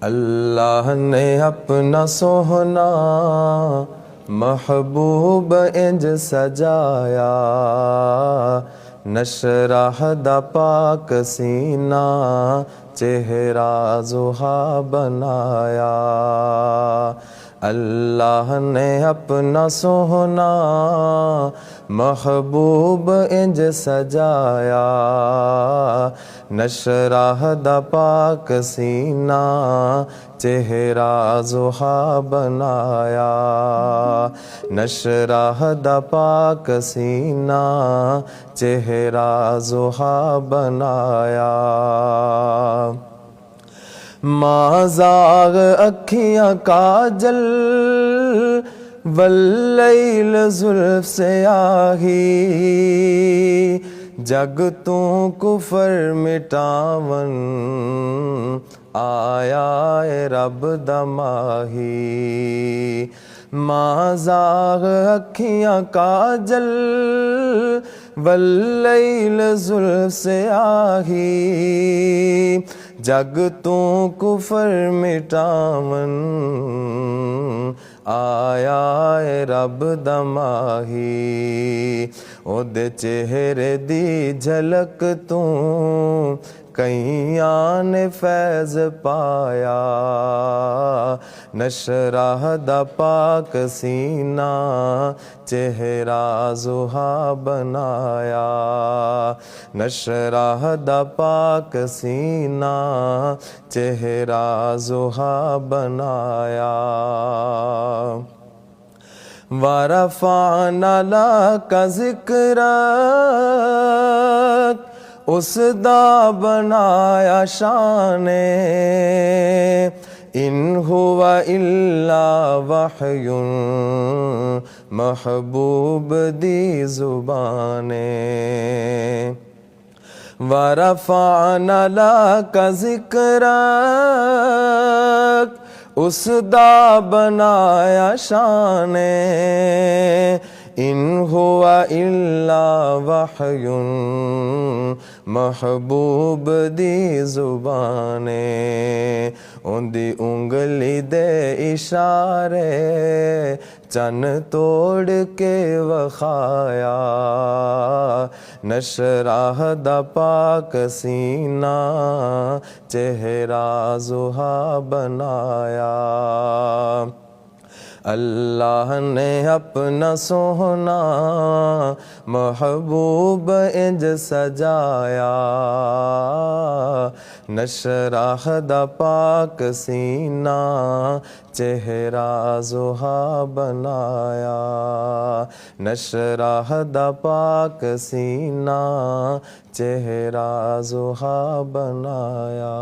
اللہ نے اپنا سوہنا محبوب انج سجایا، نشرح دا پاک سینہ چہرہ زحا بنایا۔ اللہ نے اپنا سوہنا محبوب انج سجایا، نشرح دا پاک سینہ چہرہ زحا بنایا، نشرح دا پاک سینہ چہرہ زحا بنایا۔ ما زاغ اکھیاں کاجل واللیل زلف سیاہی، جگ تو کفر مٹاون آیا اے رب دا ماہی۔ ما زاغ اکھیاں کاجل واللیل زلف سیاہی، جگ تو کفر مٹاون آیا اے رب دا ماہی۔ او دے چہرے دی جھلک تو کئیاں نے فیض پایا، نشرح دا پاک سینہ چہرہ زحا بنایا، نشرح دا پاک سینہ چہرہ زحا بنایا۔ وَرَفَعْنَا لَكَ ذِكْرَكَ، اس دا بنایا شان، ان ہوا الا وحی محبوب دی زبان۔ وَرَفَعْنَا لَكَ ذِكْرَكَ، اس دا بنایا شان، ان ہوا الا وحی محبوب دی زبان۔ ان دی انگلی دے اشارے چن توڑ کے وخایا، نشرح دا پاک سینہ چہرہ زحا بنایا۔ اللہ نے اپنا سوہنا محبوب انج سجایا، نشرح دا پاک سینہ چہرہ زحا بنایا، نشرح دا پاک سینہ چہرہ زحا بنایا۔